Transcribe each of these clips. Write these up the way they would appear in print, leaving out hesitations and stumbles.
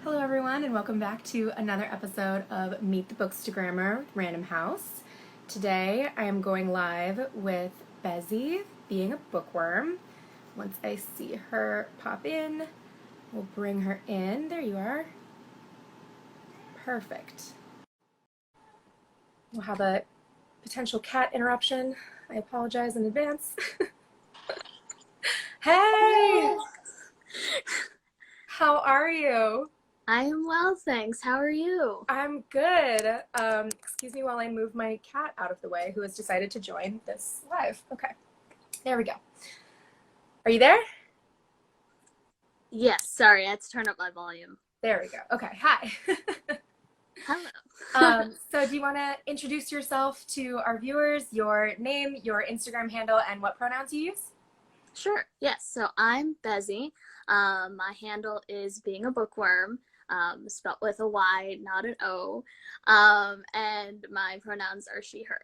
Hello everyone and welcome back to another episode of Meet the Bookstagrammer with Random House. Today I am going live with Bezzy, being a bookworm. Once I see her pop in, we'll bring her in. There you are. Perfect. We'll have a potential cat interruption. I apologize in advance. Hey! How are you? I am well, thanks. How are you? I'm good. Excuse me while I move my cat out of the way, who has decided to join this live. Okay, there we go. Are you there? Yes, sorry, I had to turn up my volume. There we go. Okay, hi. Hello. So do you want to introduce yourself to our viewers, your name, your Instagram handle, and what pronouns you use? Sure, yes. So I'm Bezzy. My handle is BeingaBookwyrm, spelt with a Y, not an O. And my pronouns are she, her.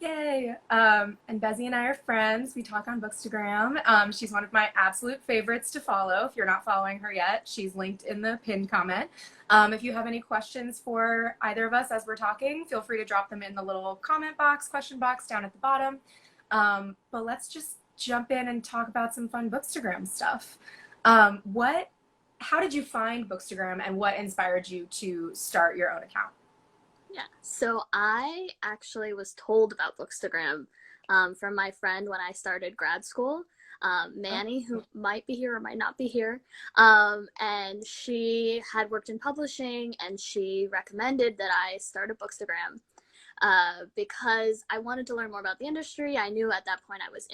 Yay! And Bezzy and I are friends. We talk on Bookstagram. She's one of my absolute favorites to follow. If you're not following her yet, she's linked in the pinned comment. If you have any questions for either of us as we're talking, feel free to drop them in the little comment box, question box down at the bottom. But let's just jump in and talk about some fun Bookstagram stuff. How did you find Bookstagram and what inspired you to start your own account? Yeah, so I actually was told about Bookstagram from my friend when I started grad school, Manny, who might be here or might not be here. And she had worked in publishing, and she recommended that I start a Bookstagram because I wanted to learn more about the industry. I knew at that point I was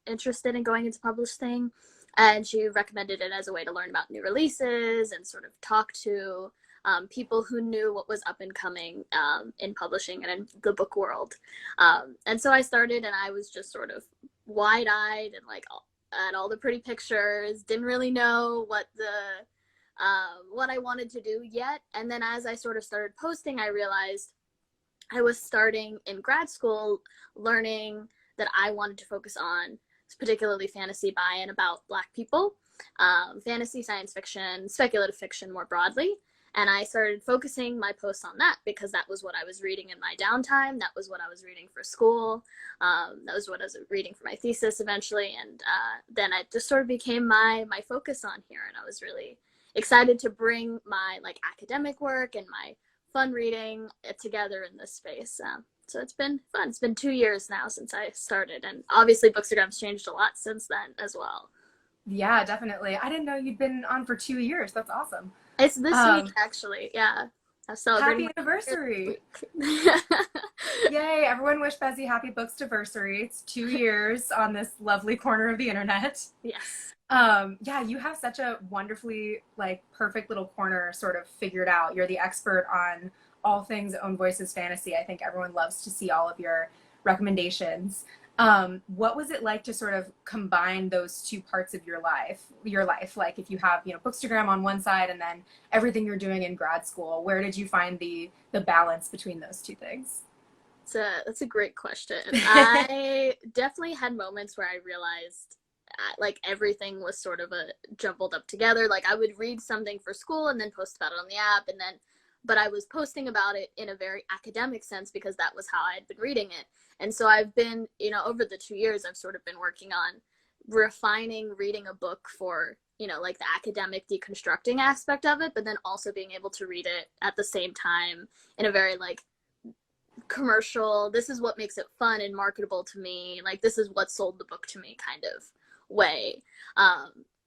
interested in going into publishing, and she recommended it as a way to learn about new releases and sort of talk to people who knew what was up and coming in publishing and in the book world. And so I started, and I was just sort of wide-eyed and like at all the pretty pictures, didn't really know what I wanted to do yet. And then as I sort of started posting, I realized I was starting in grad school learning that I wanted to focus on particularly fantasy by and about Black people, fantasy, science fiction, speculative fiction more broadly. And I started focusing my posts on that because that was what I was reading in my downtime. That was what I was reading for school. That was what I was reading for my thesis eventually. And then it just sort of became my focus on here. And I was really excited to bring my like academic work and my fun reading together in this space. So it's been fun. It's been 2 years now since I started. And obviously Bookstagram's changed a lot since then as well. Yeah, definitely. I didn't know you'd been on for 2 years. That's awesome. It's this week, actually. Yeah. I'm celebrating happy anniversary. my Yay, everyone wish Bezzy happy Bookstaversary. It's 2 years on this lovely corner of the internet. Yes. Yeah, you have such a wonderfully like perfect little corner sort of figured out. You're the expert on all things Own Voices fantasy. I think everyone loves to see all of your recommendations. What was it like to sort of combine those two parts of your life? Like if you have, Bookstagram on one side and then everything you're doing in grad school, where did you find the balance between those two things? That's a great question. I definitely had moments where I realized like everything was sort of jumbled up together. Like I would read something for school and then post about it on the app, but I was posting about it in a very academic sense because that was how I had been reading it. And so I've been, over the 2 years, I've sort of been working on refining reading a book for, like the academic deconstructing aspect of it, but then also being able to read it at the same time in a very like commercial, this is what makes it fun and marketable to me, like this is what sold the book to me kind of way.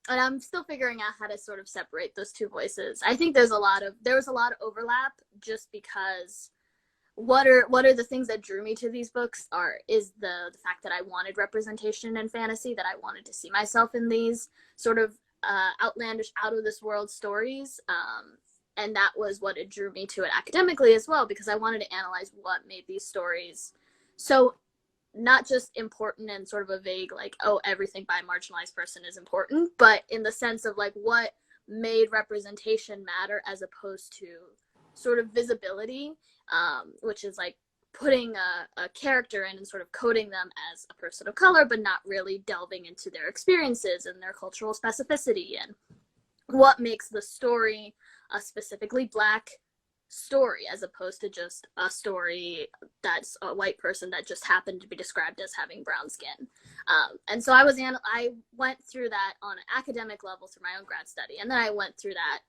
And I'm still figuring out how to sort of separate those two voices. I think there was a lot of overlap just because what are the things that drew me to these books is the fact that I wanted representation in fantasy, that I wanted to see myself in these sort of outlandish, out of this world stories. And that was what it drew me to it academically as well, because I wanted to analyze what made these stories so not just important in sort of a vague, like, oh, everything by a marginalized person is important, but in the sense of like what made representation matter as opposed to sort of visibility, which is like putting a character in and sort of coding them as a person of color, but not really delving into their experiences and their cultural specificity and what makes the story a specifically Black story as opposed to just a story that's a white person that just happened to be described as having brown skin. And so I went through that on an academic level through my own grad study, and then I went through that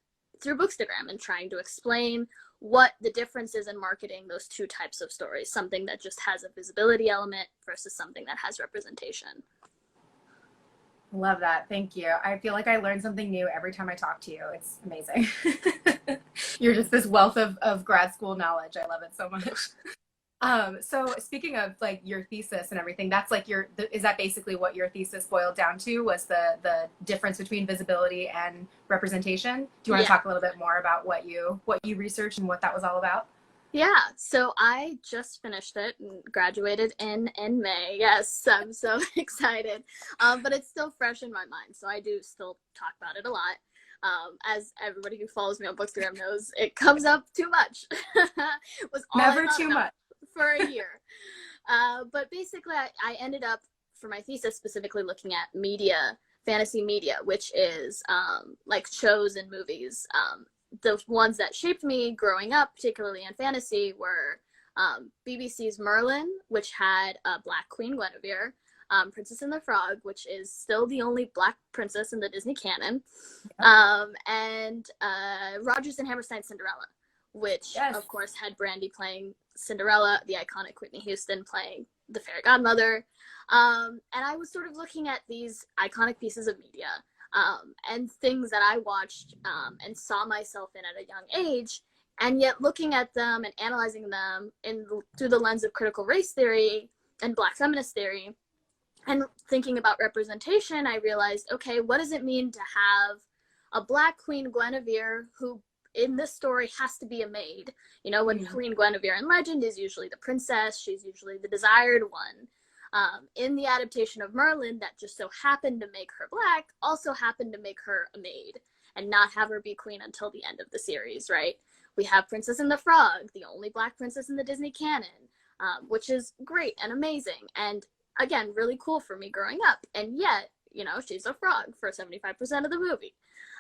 through Bookstagram and trying to explain what the difference is in marketing those two types of stories, something that just has a visibility element versus something that has representation. Love that. Thank you. I feel like I learn something new every time I talk to you. It's amazing. You're just this wealth of grad school knowledge. I love it so much. So speaking of like your thesis and everything, that's like is that basically what your thesis boiled down to, was the difference between visibility and representation? Do you want to Yeah. talk a little bit more about what you researched and what that was all about? Yeah, so I just finished it and graduated in May. Yes, I'm so excited. But it's still fresh in my mind, so I do still talk about it a lot. As everybody who follows me on Bookstagram knows, it comes up too much. It was all Never I thought too about much. for a year. But basically, I ended up, for my thesis, specifically looking at media, fantasy media, which is like shows and movies. The ones that shaped me growing up, particularly in fantasy, were BBC's Merlin, which had a Black Queen Guinevere, Princess and the Frog, which is still the only Black princess in the Disney canon, and Rodgers and Hammerstein's Cinderella, which Yes. of course had Brandy playing Cinderella, the iconic Whitney Houston playing the fairy godmother. And I was sort of looking at these iconic pieces of media and things that I watched and saw myself in at a young age, and yet looking at them and analyzing them through the lens of critical race theory and Black feminist theory, and thinking about representation, I realized, okay, what does it mean to have a Black Queen Guinevere who in this story has to be a maid? You know, when Queen Guinevere in legend is usually the princess, she's usually the desired one. In the adaptation of Merlin, that just so happened to make her Black, also happened to make her a maid and not have her be queen until the end of the series, right? We have Princess and the Frog, the only Black princess in the Disney canon, which is great and amazing. And again, really cool for me growing up. And yet, you know, she's a frog for 75% of the movie.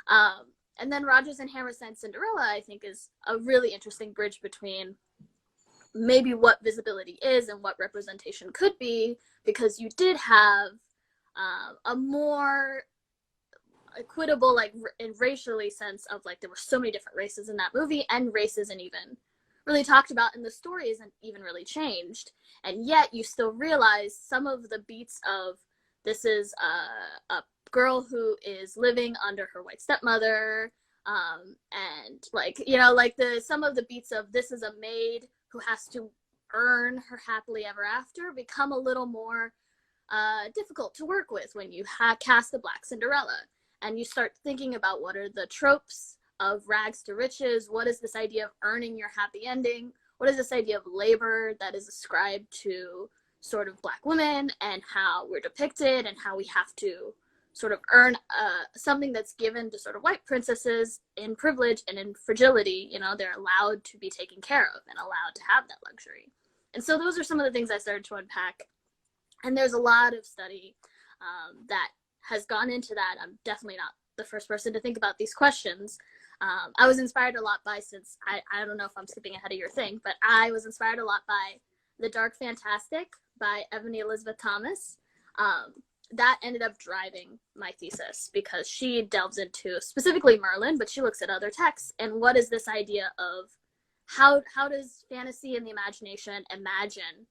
And then Rodgers and Hammerstein's Cinderella, I think, is a really interesting bridge between maybe what visibility is and what representation could be, because you did have a more equitable, like in racially sense of like there were so many different races in that movie, and race isn't even really talked about, and the story isn't even really changed, and yet you still realize some of the beats of this is a girl who is living under her white stepmother, and like, you know, like some of the beats of this is a maid who has to earn her happily ever after become a little more difficult to work with when you cast a Black Cinderella, and you start thinking about what are the tropes of rags to riches, what is this idea of earning your happy ending, what is this idea of labor that is ascribed to sort of Black women, and how we're depicted, and how we have to sort of earn something that's given to sort of white princesses in privilege and in fragility. You know, they're allowed to be taken care of and allowed to have that luxury. And so those are some of the things I started to unpack. And there's a lot of study that has gone into that. I'm definitely not the first person to think about these questions. I was inspired a lot by, since I don't know if I'm skipping ahead of your thing, but I was inspired a lot by The Dark Fantastic by Ebony Elizabeth Thomas. That ended up driving my thesis, because she delves into specifically Merlin, but she looks at other texts, and what is this idea of how does fantasy and the imagination imagine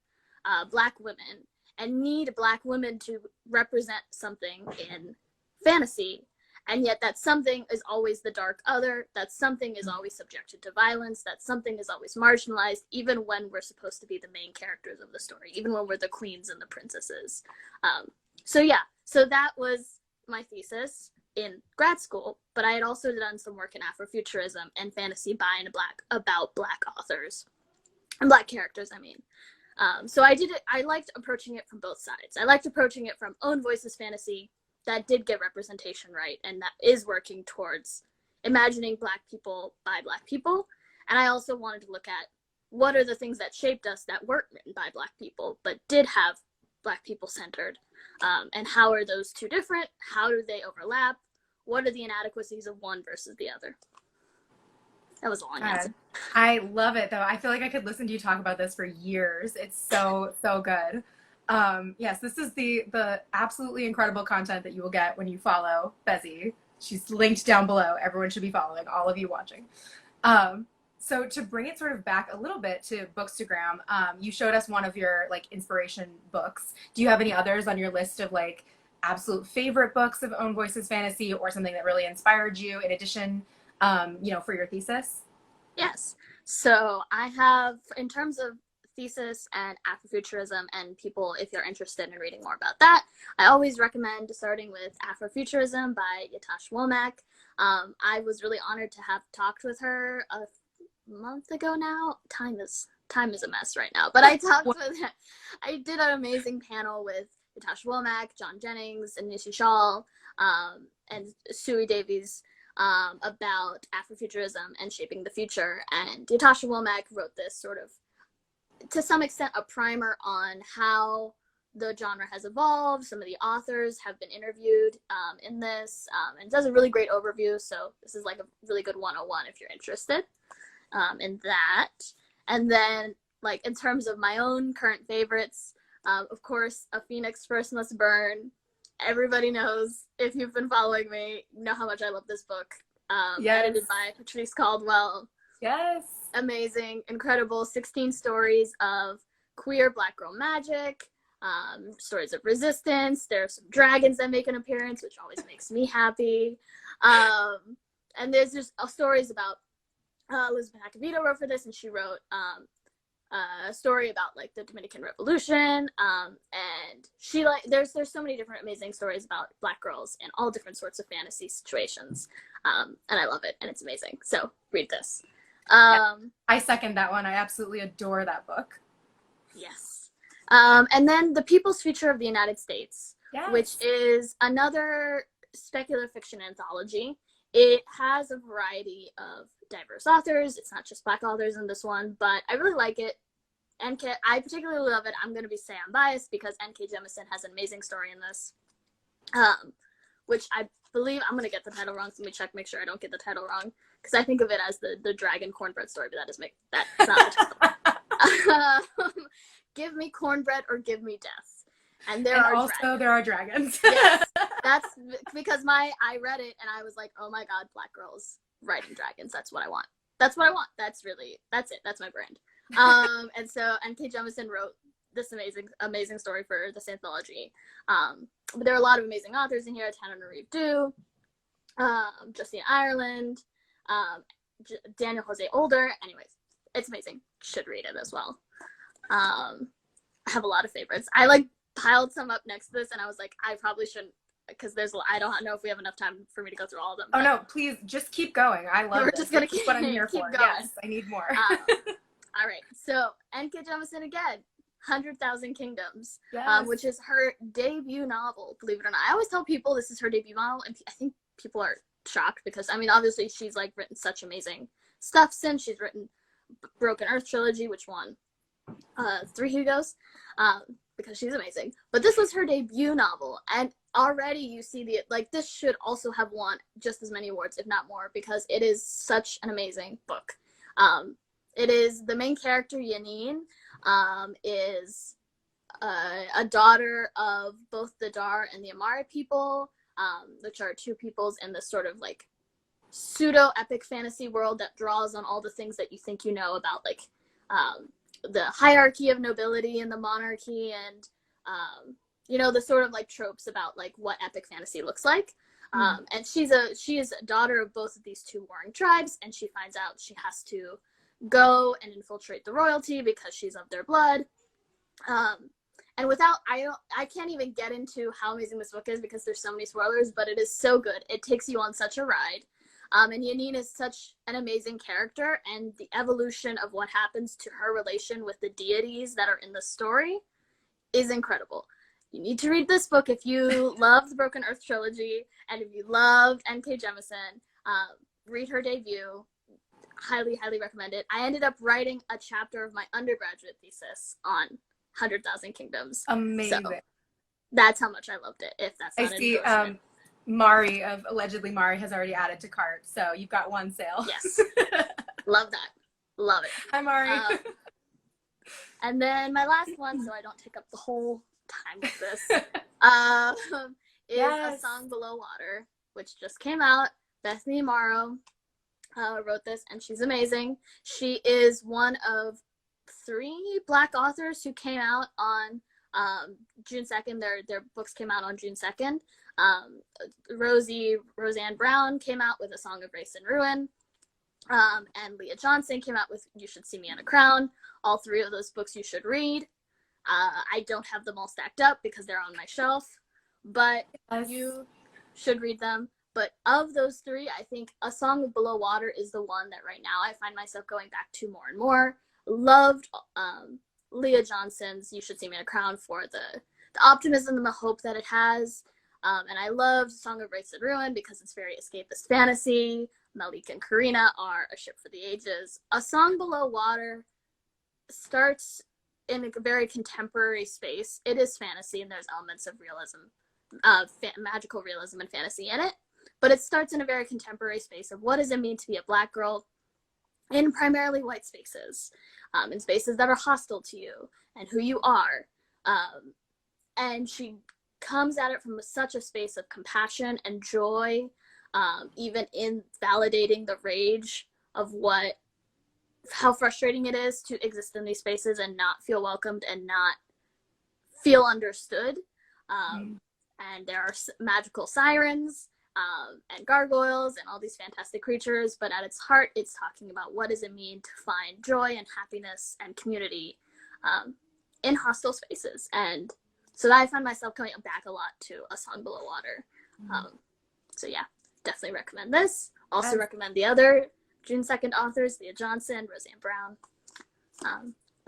Black women and need Black women to represent something in fantasy, and yet that something is always the dark other, that something is always subjected to violence, that something is always marginalized, even when we're supposed to be the main characters of the story, even when we're the queens and the princesses. So yeah, so that was my thesis in grad school, but I had also done some work in Afrofuturism and fantasy by and about Black authors and Black characters, I mean. So I liked approaching it from both sides. I liked approaching it from own voices fantasy that did get representation right, and that is working towards imagining Black people by Black people. And I also wanted to look at what are the things that shaped us that weren't written by Black people, but did have Black people centered. And how are those two different? How do they overlap? what are the inadequacies of one versus the other? That was a long answer. I love it though. I feel like I could listen to you talk about this for years. It's so, so good. Yes, this is the absolutely incredible content that you will get when you follow Bezzy. She's linked down below. Everyone should be following, all of you watching. So to bring it sort of back a little bit to Bookstagram, you showed us one of your like inspiration books. Do you have any others on your list of like absolute favorite books of Own Voices fantasy or something that really inspired you in addition, for your thesis? Yes. So I have, in terms of thesis and Afrofuturism, and people, if you're interested in reading more about that, I always recommend starting with Afrofuturism by Yatash Womack. I was really honored to have talked with her a month ago now. Time is a mess right now, but I did an amazing panel with Yatash Womack, John Jennings, and Nishi Shaw, and Sui Davies, about Afrofuturism and shaping the future. And Natasha Womack wrote this sort of, to some extent, a primer on how the genre has evolved. Some of the authors have been interviewed in this, and does a really great overview. So this is like a really good 101 if you're interested in that. And then, like, in terms of my own current favorites, of course, A Phoenix First Must Burn. Everybody knows, if you've been following me, you know how much I love this book. Yes. Edited by Patrice Caldwell. Yes. Amazing, incredible 16 stories of queer Black girl magic, stories of resistance. There are some dragons that make an appearance, which always makes me happy. And there's just stories about, Elizabeth Acavito wrote for this, and she wrote a story about like the Dominican Revolution, and she there's so many different amazing stories about Black girls in all different sorts of fantasy situations, and I love it, and it's amazing. So read this. I second that one. I absolutely adore that book. Yes. And then The People's Future of the United States, yes, which is another speculative fiction anthology. It has a variety of diverse authors. It's not just Black authors in this one, but I really like it. I particularly love it. I'm going to say I'm biased because N.K. Jemisin has an amazing story in this, which I believe, I'm going to get the title wrong, so let me check, make sure I don't get the title wrong, because I think of it as the dragon cornbread story, but that's not the title. Give me cornbread or give me death. And there are dragons. Yes, that's because I read it and I was like, oh my god, Black girls riding dragons. That's what I want. That's what I want. That's it. That's my brand. And so N.K. Jemisin wrote this amazing story for this anthology. But there are a lot of amazing authors in here. Tanner Reeve-Dew, Justine Ireland, Daniel Jose Older. Anyways, it's amazing. Should read it as well. I have a lot of favorites. I piled some up next to this, and I was like, I probably shouldn't, because I don't know if we have enough time for me to go through all of them. Oh no, please just keep going. I love it. Just gonna keep what I'm here for. Going. Yes, I need more. All right, so N.K. Jemisin again, 100,000 Kingdoms, yes. Which is her debut novel, believe it or not. I always tell people this is her debut novel, and I think people are shocked because, I mean, obviously she's written such amazing stuff since. She's written Broken Earth trilogy, which won 3 Hugos, because she's amazing. But this was her debut novel, and already you see this should also have won just as many awards, if not more, because it is such an amazing book. It is, the main character, Yanine, is a daughter of both the Dar and the Amari people, which are two peoples in this sort of pseudo-epic fantasy world that draws on all the things that you think you know about, the hierarchy of nobility and the monarchy, and the sort of tropes about what epic fantasy looks like. And she is a daughter of both of these two warring tribes, and she finds out she has to go and infiltrate the royalty because she's of their blood. And I can't even get into how amazing this book is because there's so many spoilers, but it is so good. It takes you on such a ride. And Yanine is such an amazing character, and the evolution of what happens to her relation with the deities that are in the story is incredible. You need to read this book if you love the Broken Earth trilogy, and if you loved N.K. Jemisin, read her debut. Highly, highly recommend it. I ended up writing a chapter of my undergraduate thesis on 100,000 Kingdoms. Amazing. So that's how much I loved it, if that's not I see. Mari of Allegedly Mari has already added to cart, so you've got one sale. Yes. Love that. Love it. Hi, Mari. And then my last one, so I don't take up the whole time with this, is A Song Below Water, which just came out. Bethany Morrow wrote this, and she's amazing. She is one of 3 Black authors who came out on June 2nd. Their books came out on June 2nd. Roseanne Brown came out with A Song of Race and Ruin. And Leah Johnson came out with You Should See Me in a Crown. All 3 of those books you should read. I don't have them all stacked up because they're on my shelf, but you should read them. But of those 3, I think A Song Below Water is the one that right now I find myself going back to more and more. Loved Leah Johnson's You Should See Me in a Crown for the optimism and the hope that it has. And I loved Song of Race and Ruin because it's very escapist fantasy. Malik and Karina are a ship for the ages. A Song Below Water starts in a very contemporary space. It is fantasy, and there's elements of realism, magical realism and fantasy in it. But it starts in a very contemporary space of what does it mean to be a Black girl in primarily white spaces, in spaces that are hostile to you and who you are. And she comes at it from such a space of compassion and joy, even in validating the rage of how frustrating it is to exist in these spaces and not feel welcomed and not feel understood. And there are magical sirens and gargoyles and all these fantastic creatures, but at its heart, it's talking about what does it mean to find joy and happiness and community in hostile spaces. And so I find myself coming back a lot to A Song Below Water. So yeah, definitely recommend this. Also recommend the other June 2nd authors, Leah Johnson, Roseanne Brown.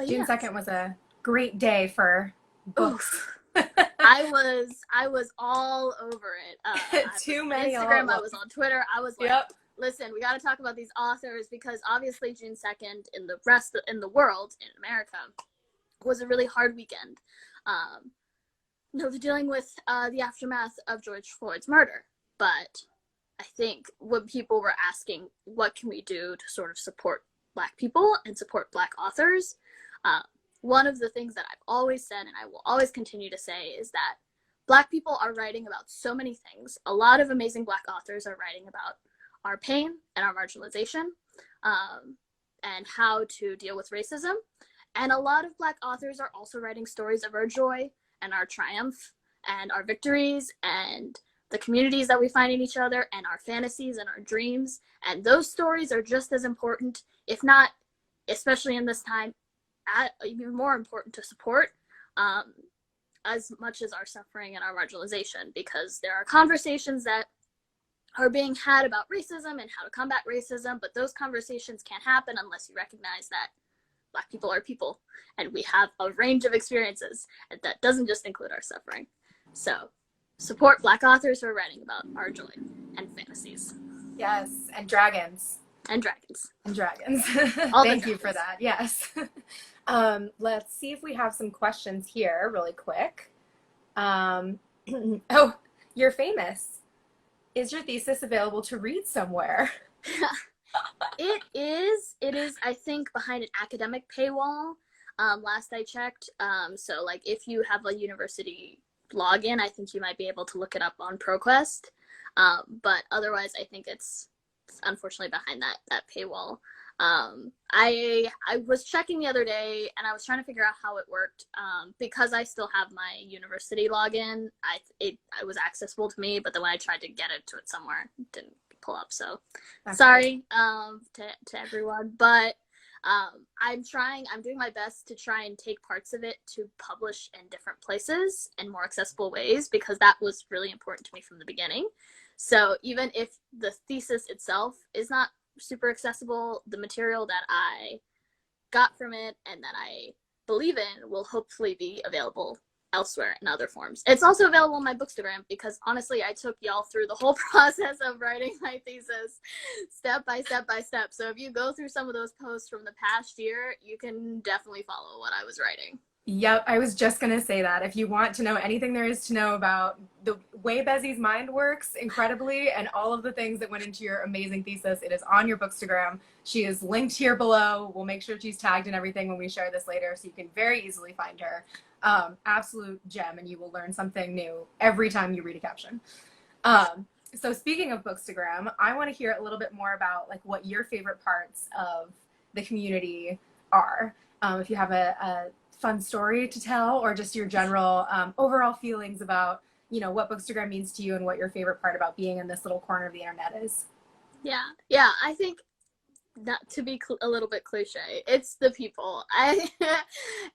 June 2nd was a great day for books. I was all over it. Too many. Instagram. I was on Twitter. I was like, listen, we got to talk about these authors because obviously June 2nd in the world, in America, was a really hard weekend. They're dealing with the aftermath of George Floyd's murder. But I think when people were asking, what can we do to sort of support Black people and support Black authors? One of the things that I've always said, and I will always continue to say, is that Black people are writing about so many things. A lot of amazing Black authors are writing about our pain and our marginalization, and how to deal with racism. And a lot of Black authors are also writing stories of our joy and our triumph and our victories and the communities that we find in each other and our fantasies and our dreams. And those stories are just as important, if not, especially in this time, even more important to support, as much as our suffering and our marginalization, because there are conversations that are being had about racism and how to combat racism, but those conversations can't happen unless you recognize that Black people are people and we have a range of experiences, and that doesn't just include our suffering. So support Black authors who are writing about our joy and fantasies. Yes, and dragons. And dragons. And dragons. Thank you for that. Yes. Let's see if we have some questions here really quick. Oh, you're famous. Is your thesis available to read somewhere? It is, I think, behind an academic paywall. Last I checked. So like if you have a university login, I think you might be able to look it up on ProQuest. But otherwise, I think it's unfortunately behind that paywall. I was checking the other day and I was trying to figure out how it worked. Because I still have my university login, it was accessible to me, but then when I tried to get it to it somewhere, it didn't pull up. So sorry to everyone, but I'm doing my best to try and take parts of it to publish in different places in more accessible ways, because that was really important to me from the beginning. So even if the thesis itself is not super accessible, the material that I got from it and that I believe in will hopefully be available elsewhere in other forms. It's also available on my Bookstagram, because honestly, I took y'all through the whole process of writing my thesis step by step by step. So if you go through some of those posts from the past year, you can definitely follow what I was writing. Yep, I was just gonna say that. If you want to know anything there is to know about the way Bezzy's mind works incredibly and all of the things that went into your amazing thesis, it is on your Bookstagram. She is linked here below. We'll make sure she's tagged and everything when we share this later, so you can very easily find her. Absolute gem, and you will learn something new every time you read a caption. So speaking of Bookstagram, I want to hear a little bit more about like what your favorite parts of the community are. If you have a fun story to tell, or just your general overall feelings about what Bookstagram means to you and what your favorite part about being in this little corner of the internet is. Yeah, I think, not to be a little bit cliche, it's the people. I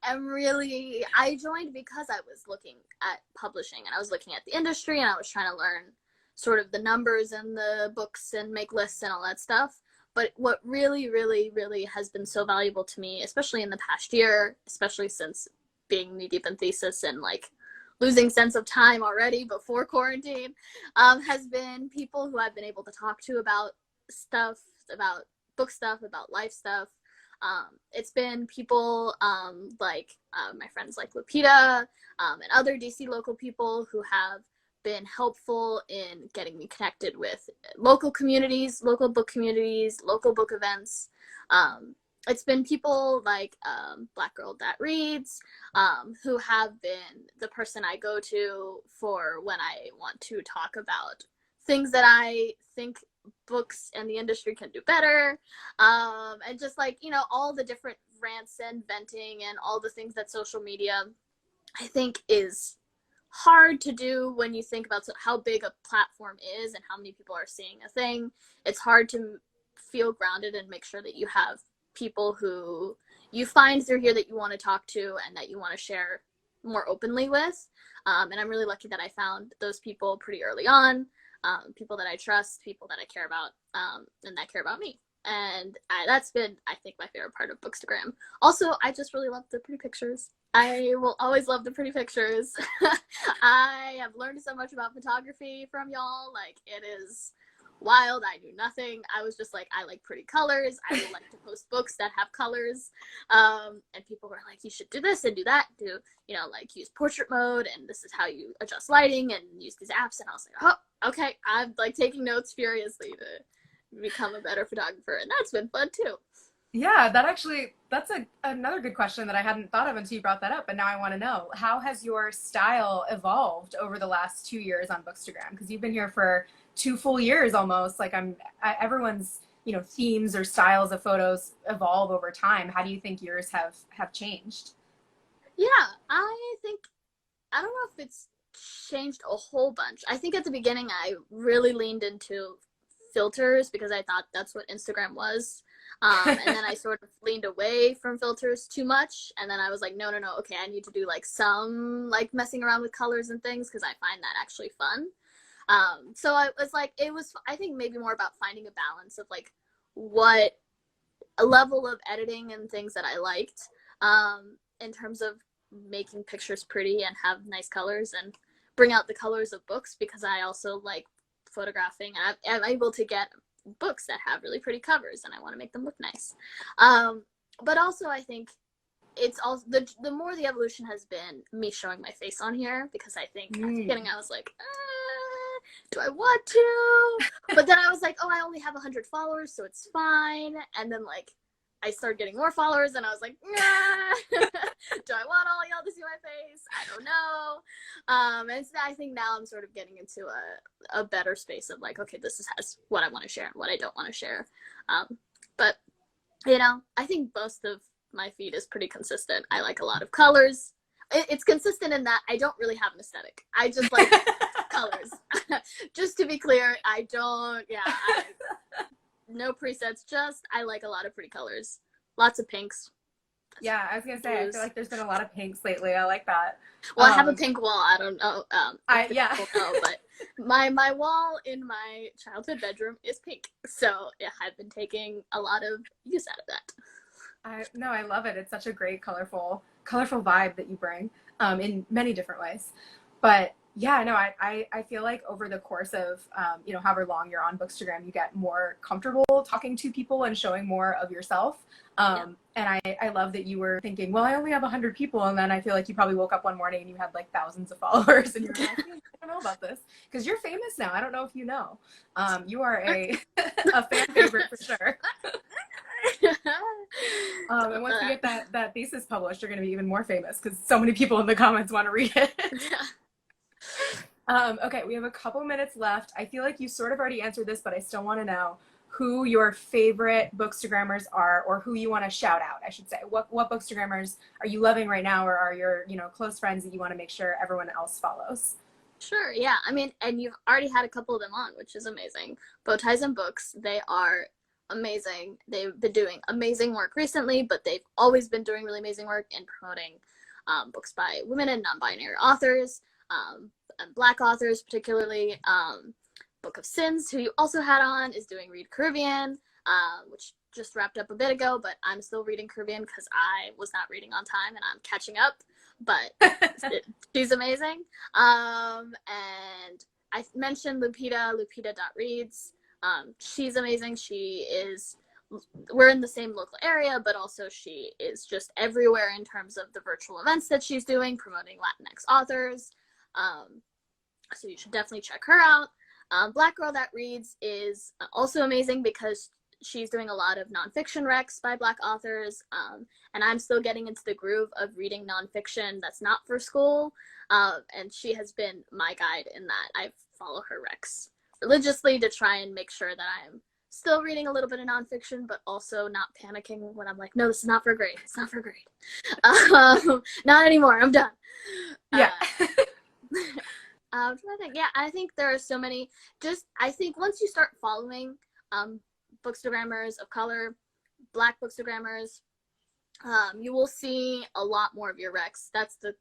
I joined because I was looking at publishing and I was looking at the industry and I was trying to learn sort of the numbers and the books and make lists and all that stuff. But what really, really, really has been so valuable to me, especially in the past year, especially since being knee deep in thesis and like losing sense of time already before quarantine, has been people who I've been able to talk to about stuff, about book stuff, about life stuff. It's been people like my friends like Lupita and other DC local people who have been helpful in getting me connected with local communities, local book events. It's been people like Black Girl That Reads, who have been the person I go to for when I want to talk about things that I think books and the industry can do better, and just like all the different rants and venting and all the things that social media I think is hard to do when you think about how big a platform is and how many people are seeing a thing. It's hard to feel grounded and make sure that you have people who you find through here that you want to talk to and that you want to share more openly with. And I'm really lucky that I found those people pretty early on, people that I trust, people that I care about, and that care about me. And that's been, I think, my favorite part of Bookstagram. Also, I just really love the pretty pictures. I will always love the pretty pictures. I have learned so much about photography from y'all. Like, it is wild. I knew nothing. I was just like, I like pretty colors. I would like to post books that have colors. And people were like, you should do this and do that. Do, like use portrait mode. And this is how you adjust lighting and use these apps. And I was like, oh, okay. I'm like taking notes furiously to become a better photographer. And that's been fun too. Yeah, that's another good question that I hadn't thought of until you brought that up, and now I want to know, how has your style evolved over the last 2 years on Bookstagram? Because you've been here for 2 full years almost. Like everyone's themes or styles of photos evolve over time. How do you think yours have changed? Yeah, I think, I don't know if it's changed a whole bunch. I think at the beginning I really leaned into filters because I thought that's what Instagram was. And then I sort of leaned away from filters too much. And then I was like, no, okay, I need to do like some like messing around with colors and things because I find that actually fun. So I was like, I think maybe more about finding a balance of like what a level of editing and things that I liked, in terms of making pictures pretty and have nice colors and bring out the colors of books because I also like photographing and I'm able to get books that have really pretty covers and I want to make them look nice. But also I think it's also the more the evolution has been me showing my face on here because I think at the beginning I was like, do I want to? But then I was like, oh, I only have 100 followers, so it's fine. And then like I started getting more followers and I was like, nah. Do I want all y'all to see my face? I don't know. And so I think now I'm sort of getting into a better space of like, okay, this has what I want to share and what I don't want to share. But I think most of my feed is pretty consistent. I like a lot of colors. It's consistent in that I don't really have an aesthetic. I just like colors. Just to be clear, I don't, no presets, just I like a lot of pretty colors. Lots of pinks. Yeah, I was gonna say, I feel like there's been a lot of pinks lately. I like that. Well, I have a pink wall. I don't know. Yeah. Know, but my wall in my childhood bedroom is pink, so yeah, I've been taking a lot of use out of that. No, I love it. It's such a great, colorful vibe that you bring, in many different ways. But Yeah, no, I feel like over the course of, you know, however long you're on Bookstagram, you get more comfortable talking to people and showing more of yourself. Yeah. And I love that you were thinking, well, I only have 100 people. And then I feel like you probably woke up one morning and you had like thousands of followers and you were like, I don't know about this. Because you're famous now. I don't know if you know. You are a fan favorite for sure. And once we get that thesis published, you're going to be even more famous because so many people in the comments want to read it. Okay, we have a couple minutes left. I feel like you sort of already answered this, but I still want to know who your favorite Bookstagrammers are, or who you want to shout out, I should say. What Bookstagrammers are you loving right now, or are your, you know, close friends that you want to make sure everyone else follows? Sure, yeah. I mean, and you've already had a couple of them on, which is amazing. Bowties and Books, they are amazing. They've been doing amazing work recently, but they've always been doing really amazing work in promoting books by women and non-binary authors, and Black authors particularly. Book of Sins, who you also had on, is doing Read Caribbean, which just wrapped up a bit ago, but I'm still reading Caribbean because I was not reading on time and I'm catching up. But she's amazing. And I mentioned Lupita.reads. She's amazing. We're in the same local area, but also she is just everywhere in terms of the virtual events that she's doing, promoting Latinx authors. So you should definitely check her out. Black Girl That Reads is also amazing because she's doing a lot of nonfiction recs by Black authors, and I'm still getting into the groove of reading nonfiction that's not for school, and she has been my guide in that. I follow her recs religiously to try and make sure that I'm still reading a little bit of nonfiction, but also not panicking when I'm like, no, this is not for grade. It's not for grade. Not anymore. I'm done. Yeah. Yeah, I think there are so many. I think once you start following Bookstagrammers of color, Black Bookstagrammers, you will see a lot more of your recs. That's the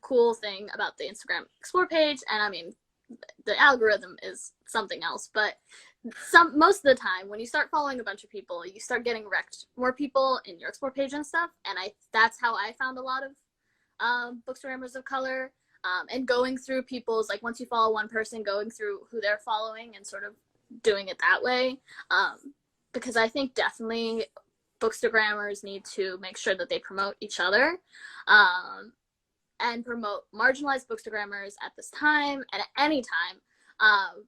cool thing about the Instagram Explore page. And I mean, the algorithm is something else, but most of the time when you start following a bunch of people, you start getting recced more people in your Explore page and stuff. And that's how I found a lot of Bookstagrammers of color. And going through people's, like, once you follow one person, going through who they're following and sort of doing it that way. Because I think definitely Bookstagrammers need to make sure that they promote each other, and promote marginalized Bookstagrammers at this time and at any time,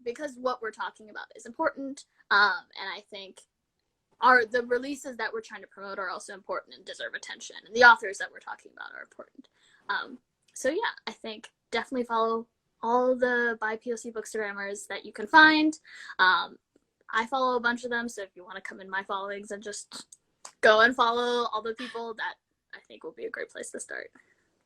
because what we're talking about is important. And I think the releases that we're trying to promote are also important and deserve attention. And the authors that we're talking about are important. So yeah, I think definitely follow all the BIPOC Bookstagrammers that you can find. I follow a bunch of them, so if you want to come in my followings and just go and follow all the people, that I think will be a great place to start.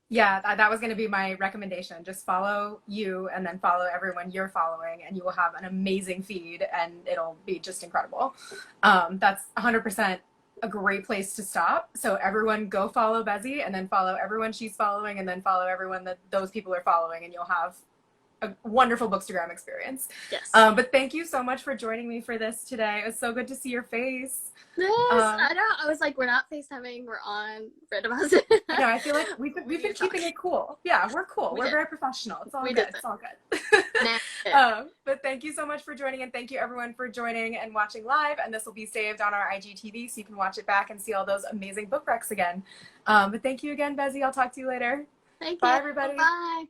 Yeah, that was going to be my recommendation. Just follow you and then follow everyone you're following, and you will have an amazing feed and it'll be just incredible. That's 100% a great place to stop. So everyone go follow Bezzy and then follow everyone she's following and then follow everyone that those people are following, and you'll have a wonderful Bookstagram experience. Yes. But thank you so much for joining me for this today. It was so good to see your face. Yes, I know. I was like, we're not FaceTiming, we're on random houses. I know, I feel like we've been keeping it cool. Yeah, we're cool. We're very professional. It's all good. It's all good. But thank you so much for joining, and thank you everyone for joining and watching live. And this will be saved on our IGTV, so you can watch it back and see all those amazing book recs again. But thank you again, Bezzy. I'll talk to you later. Thank you. Bye, everybody. Bye.